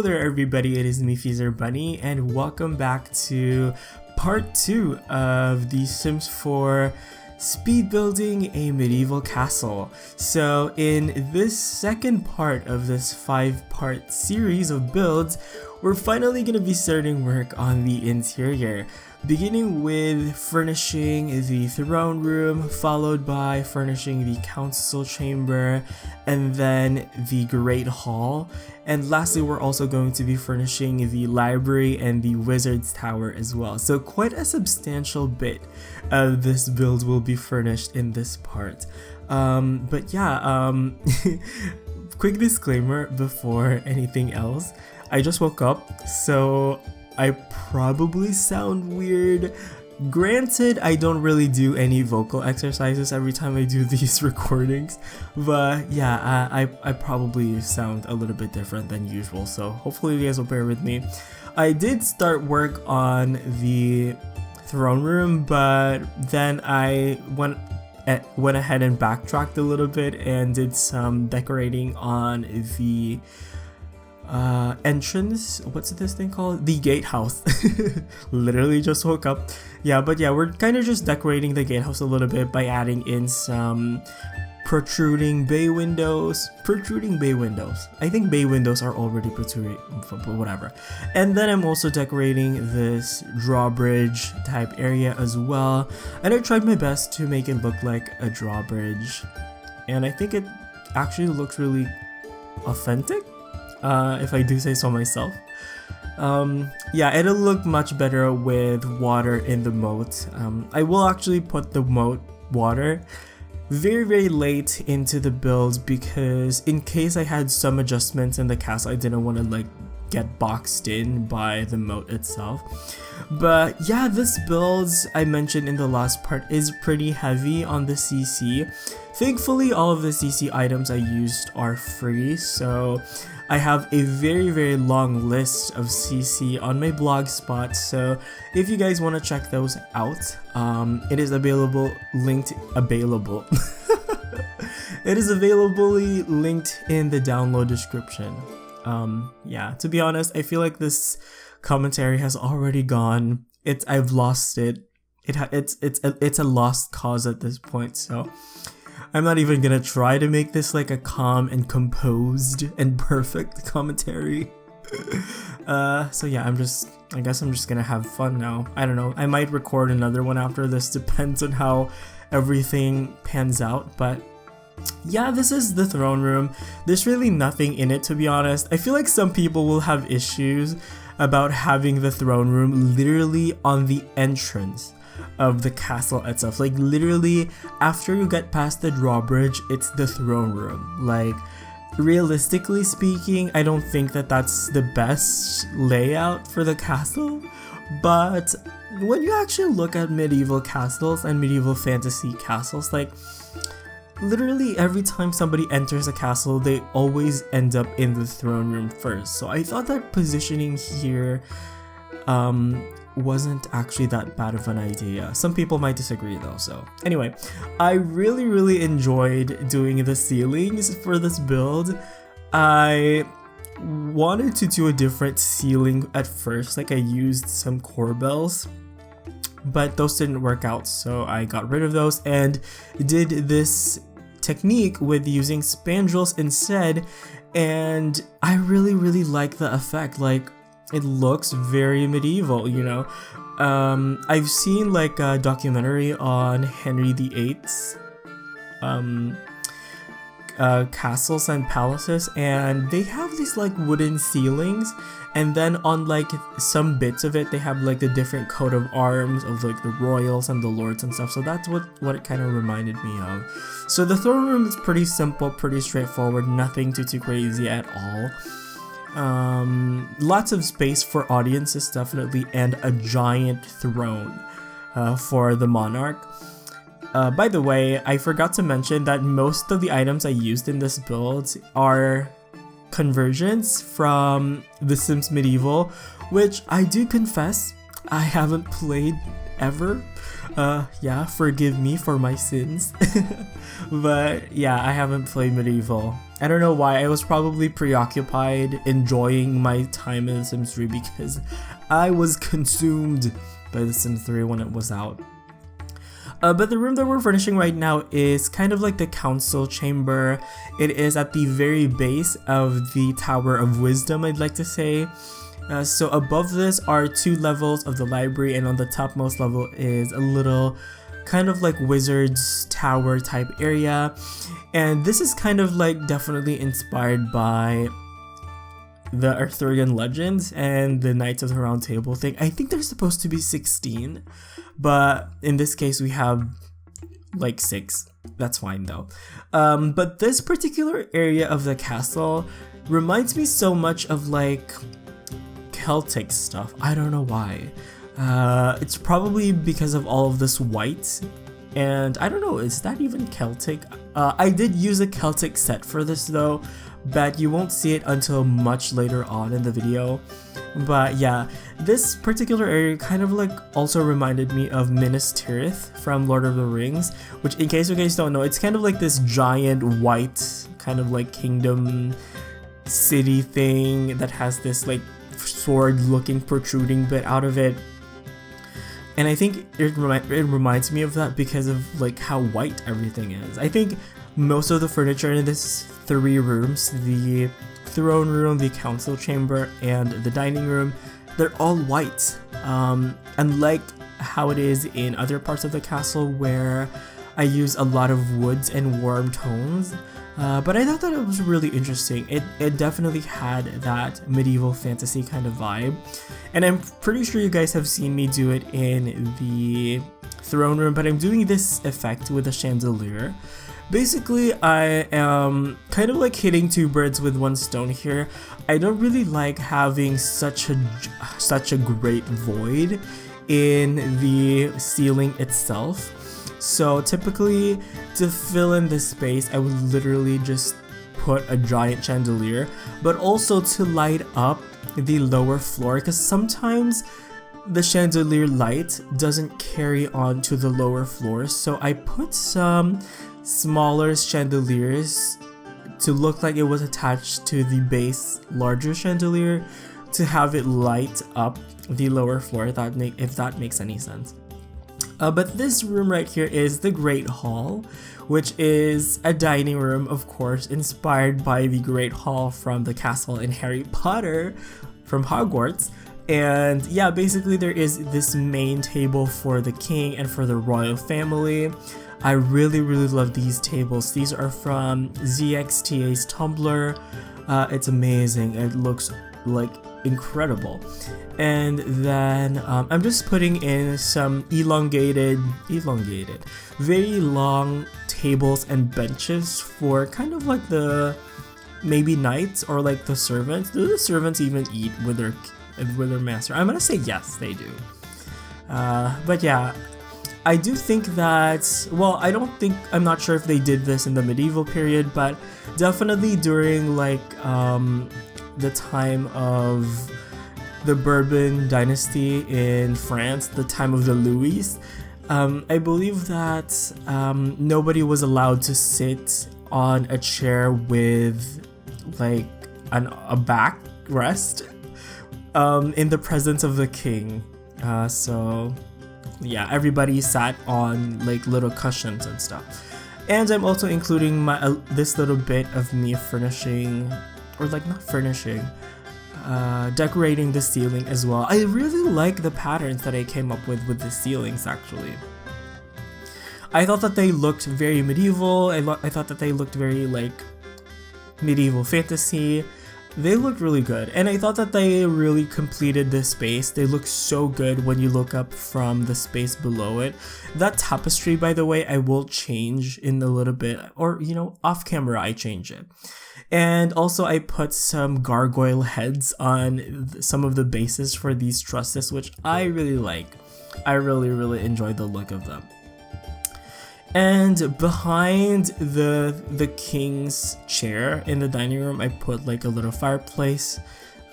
Hello there everybody, it is me XFreezerBunny and welcome back to part 2 of The Sims 4 Speed Building a Medieval Castle. So in this second part of this 5-part series of builds, we're finally going to be starting work on the interior. Beginning with furnishing the throne room, followed by furnishing the council chamber, and then the great hall. And lastly, we're also going to be furnishing the library and the wizard's tower as well. So quite a substantial bit of this build will be furnished in this part. But yeah, quick disclaimer before anything else. I just woke up, so I probably sound weird. Granted, I don't really do any vocal exercises every time I do these recordings, but yeah, I probably sound a little bit different than usual, so hopefully you guys will bear with me. I did start work on the throne room, but then I went ahead and backtracked a little bit and did some decorating on the entrance. What's this thing called? The gatehouse. Literally just woke up. Yeah, but yeah, we're kind of just decorating the gatehouse a little bit by adding in some protruding bay windows. I think bay windows are already protruding, but whatever. And then I'm also decorating this drawbridge type area as well. And I tried my best to make it look like a drawbridge. And I think it actually looks really authentic. If I do say so myself. Yeah, it'll look much better with water in the moat. I will actually put the moat water very late into the build because in case I had some adjustments in the castle, I didn't want to like get boxed in by the moat itself. But yeah, this build I mentioned in the last part is pretty heavy on the CC. Thankfully, all of the CC items I used are free, so I have a very long list of CC on my blog spot, so if you guys want to check those out, it is available linked in the download description. Yeah, to be honest, I feel like this commentary has already gone. I've lost it. It's a lost cause at this point, so I'm not even gonna try to make this like a calm and composed and perfect commentary. So yeah, I guess I'm just gonna have fun now. I don't know, I might record another one after this, depends on how everything pans out, but yeah, this is the throne room. There's really nothing in it, to be honest. I feel like some people will have issues about having the throne room literally on the entrance of the castle itself. Like literally after you get past the drawbridge, it's the throne room. Like realistically speaking, I don't think that that's the best layout for the castle, but when you actually look at medieval castles and medieval fantasy castles, like literally every time somebody enters a castle, they always end up in the throne room first. So I thought that positioning here wasn't actually that bad of an idea. Some people might disagree though, so anyway, I really enjoyed doing the ceilings for this build. I wanted to do a different ceiling at first, like I used some corbels, but those didn't work out, so I got rid of those and did this technique with using spandrels instead, and I really like the effect. Like it looks very medieval, you know. I've seen like a documentary on Henry VIII's castles and palaces, and they have these like wooden ceilings, and then on like some bits of it they have like the different coat of arms of like the royals and the lords and stuff. So that's what it kind of reminded me of. So the throne room is pretty simple, pretty straightforward, nothing too crazy at all. Lots of space for audiences definitely, and a giant throne for the monarch. By the way, I forgot to mention that most of the items I used in this build are conversions from The Sims Medieval, which I do confess I haven't played ever. Yeah, forgive me for my sins. But yeah, I haven't played Medieval. I don't know why. I was probably preoccupied enjoying my time in The Sims 3 because I was consumed by The Sims 3 when it was out. But the room that we're furnishing right now is kind of like the council chamber. It is at the very base of the Tower of Wisdom, I'd like to say. So above this are 2 levels of the library, and on the topmost level is a little kind of like wizard's tower type area. And this is kind of like definitely inspired by the Arthurian legends and the Knights of the Round Table thing. I think there's supposed to be 16, but in this case we have like 6. That's fine though. But this particular area of the castle reminds me so much of like Celtic stuff. I don't know why. It's probably because of all of this white, and I don't know, is that even Celtic? I did use a Celtic set for this though, but you won't see it until much later on in the video. But yeah, this particular area kind of like also reminded me of Minas Tirith from Lord of the Rings, which, in case you guys don't know, it's kind of like this giant white kind of like kingdom city thing that has this like sword looking protruding bit out of it. And I think it reminds me of that because of like how white everything is. I think most of the furniture in this 3 rooms, the throne room, the council chamber, and the dining room, they're all white. Unlike how it is in other parts of the castle where I use a lot of woods and warm tones. But I thought that it was really interesting. It definitely had that medieval fantasy kind of vibe. And I'm pretty sure you guys have seen me do it in the throne room, but I'm doing this effect with a chandelier. Basically, I am kind of like hitting 2 birds with 1 stone here. I don't really like having such a great void in the ceiling itself. So typically, to fill in this space, I would literally just put a giant chandelier, but also to light up the lower floor, because sometimes the chandelier light doesn't carry on to the lower floor. So I put some smaller chandeliers to look like it was attached to the base larger chandelier to have it light up the lower floor, if that makes any sense. But this room right here is the Great Hall, which is a dining room, of course, inspired by the Great Hall from the castle in Harry Potter from Hogwarts. And yeah, basically there is this main table for the king and for the royal family. I really love these tables. These are from ZXTA's Tumblr. It's amazing. It looks like incredible. And then I'm just putting in some elongated, very long tables and benches for kind of like the maybe knights or like the servants. Do the servants even eat with their master? I'm gonna say yes, they do. But yeah, I do think that, well, I'm not sure if they did this in the medieval period, but definitely during like the time of the Bourbon dynasty in France, the time of the Louis, I believe that nobody was allowed to sit on a chair with like a backrest in the presence of the king. So yeah, everybody sat on like little cushions and stuff. And I'm also including this little bit of me furnishing, or like not furnishing, decorating the ceiling as well. I really like the patterns that I came up with the ceilings actually. I thought that they looked very medieval. I thought that they looked very like medieval fantasy. They looked really good, and I thought that they really completed this space. They look so good when you look up from the space below it. That tapestry, by the way, I will change in a little bit, or you know, off camera I change it. And also I put some gargoyle heads on some of the bases for these trusses, which I really like. I really enjoyed the look of them. And behind the king's chair in the dining room, I put like a little fireplace.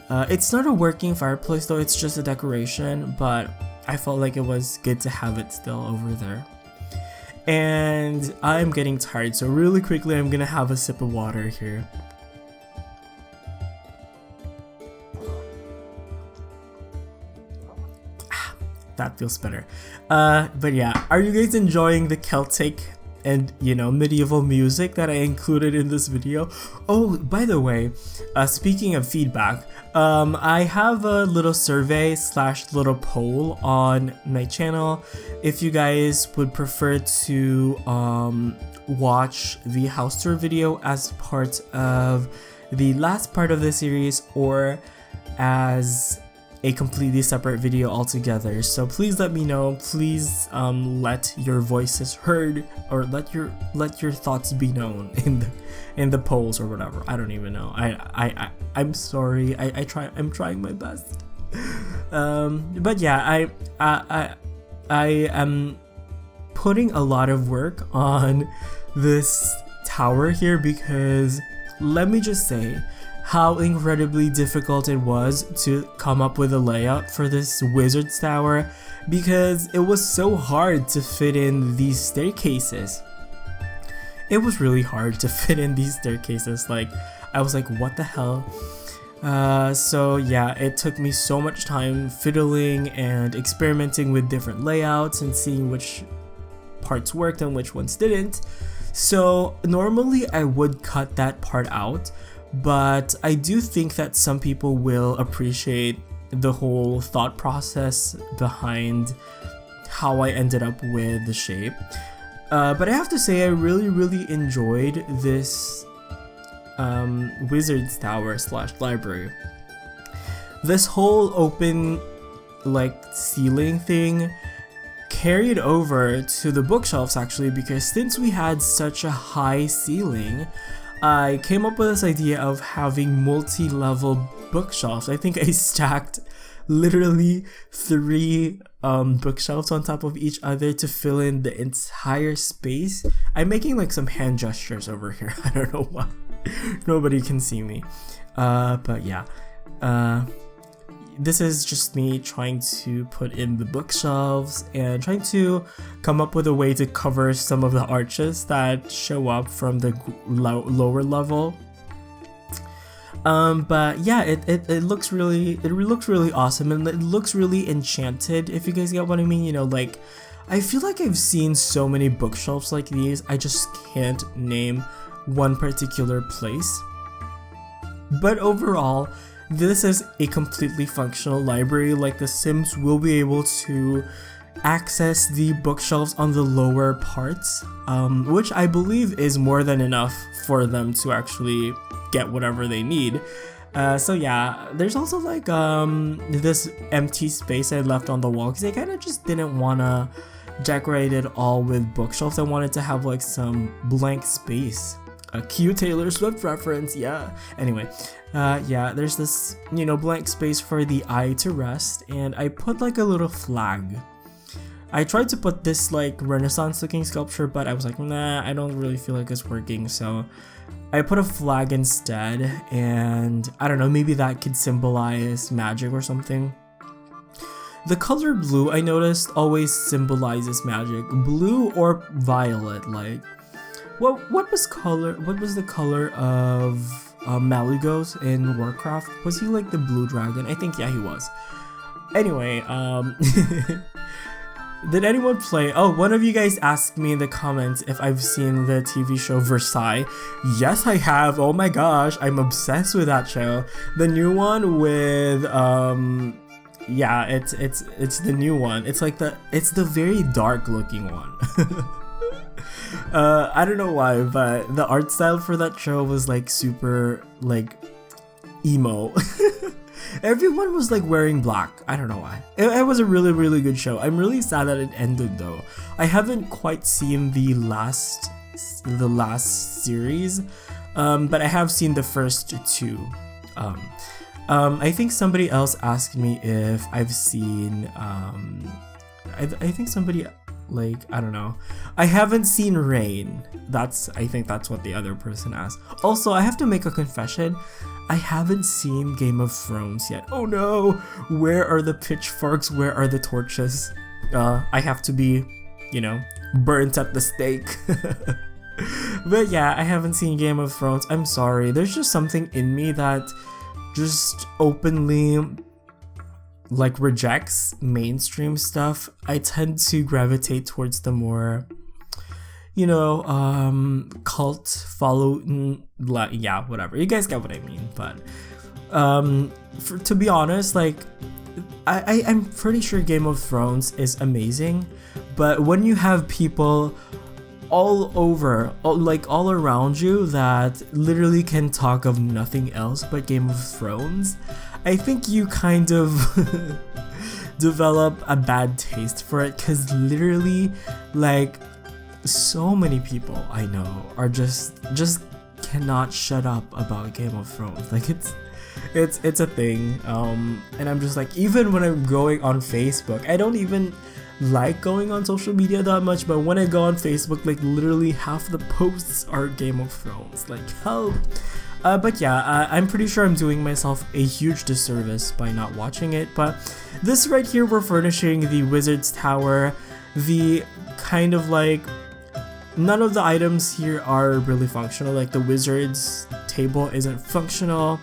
It's not a working fireplace though, it's just a decoration, but I felt like it was good to have it still over there. And I'm getting tired, so really quickly I'm gonna have a sip of water here. That feels better. But yeah, are you guys enjoying the Celtic and, you know, medieval music that I included in this video? Oh, by the way, speaking of feedback, I have a little survey / little poll on my channel. If you guys would prefer to watch the house tour video as part of the last part of the series or as a completely separate video altogether. So please let me know. Please let your voices heard, or let your thoughts be known in the polls or whatever. I don't even know. I'm sorry. I'm trying my best. But yeah, I am putting a lot of work on this tower here because let me just say how incredibly difficult it was to come up with a layout for this wizard's tower, because it was so hard to fit in these staircases. It was really hard to fit in these staircases. Like, I was like, what the hell? So yeah, it took me so much time fiddling and experimenting with different layouts and seeing which parts worked and which ones didn't. So normally I would cut that part out, but I do think that some people will appreciate the whole thought process behind how I ended up with the shape. But I have to say I really enjoyed this wizard's tower / library. This whole open like ceiling thing carried over to the bookshelves actually, because since we had such a high ceiling, I came up with this idea of having multi-level bookshelves. I think I stacked literally 3 bookshelves on top of each other to fill in the entire space. I'm making like some hand gestures over here. I don't know why. Nobody can see me. But yeah. This is just me trying to put in the bookshelves and trying to come up with a way to cover some of the arches that show up from the lower level. But yeah, it looks really awesome, and it looks really enchanted, if you guys get what I mean. You know, like, I feel like I've seen so many bookshelves like these, I just can't name one particular place. But overall, this is a completely functional library. Like, the Sims will be able to access the bookshelves on the lower parts, which I believe is more than enough for them to actually get whatever they need. So yeah, there's also like this empty space I left on the wall because I kind of just didn't want to decorate it all with bookshelves. I wanted to have like some blank space. A cute Taylor Swift reference, yeah. Anyway, yeah, there's this, you know, blank space for the eye to rest, and I put like a little flag. I tried to put this like Renaissance looking sculpture, but I was like, nah, I don't really feel like it's working, so I put a flag instead, and I don't know, maybe that could symbolize magic or something. The color blue, I noticed, always symbolizes magic. Blue or violet, like. What was the color of MacLeod in Warcraft? Was he like the blue dragon? I think, yeah, he was. Anyway, did anyone play? Oh, one of you guys asked me in the comments if I've seen the TV show Versailles. Yes, I have. Oh my gosh, I'm obsessed with that show. The new one with yeah, it's the new one. It's like it's the very dark looking one. I don't know why, but the art style for that show was like super like emo. Everyone was like wearing black. I don't know why. It was a really good show. I'm really sad that it ended though. I haven't quite seen the last series, but I have seen the first 2. I think somebody else asked me if I've seen I think somebody Like, I don't know. I haven't seen Rain. I think that's what the other person asked. Also, I have to make a confession. I haven't seen Game of Thrones yet. Oh no! Where are the pitchforks? Where are the torches? I have to be, you know, burnt at the stake. But yeah, I haven't seen Game of Thrones. I'm sorry. There's just something in me that just openly like rejects mainstream stuff. I tend to gravitate towards the more, you know, cult yeah, whatever. You guys get what I mean. But to be honest, like I'm pretty sure Game of Thrones is amazing, but when you have people all over, all around you that literally can talk of nothing else but Game of Thrones, I think you kind of develop a bad taste for it, because literally, like, so many people I know are just cannot shut up about Game of Thrones. Like, it's a thing, and I'm just like, even when I'm going on Facebook, I don't even like going on social media that much, but when I go on Facebook, like, literally half the posts are Game of Thrones. Like, help. But yeah, I'm pretty sure I'm doing myself a huge disservice by not watching it. But this right here, we're furnishing the Wizard's Tower. The kind of like, none of the items here are really functional. Like, the Wizard's table isn't functional.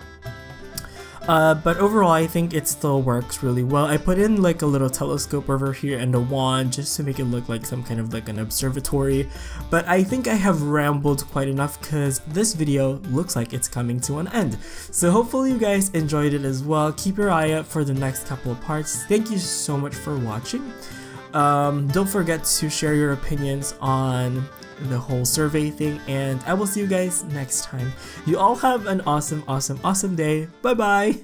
But overall, I think it still works really well. I put in like a little telescope over here and a wand just to make it look like some kind of like an observatory. But I think I have rambled quite enough, because this video looks like it's coming to an end. So hopefully you guys enjoyed it as well. Keep your eye out for the next couple of parts. Thank you so much for watching. Don't forget to share your opinions on the whole survey thing, and I will see you guys next time. You all have an awesome day. Bye bye.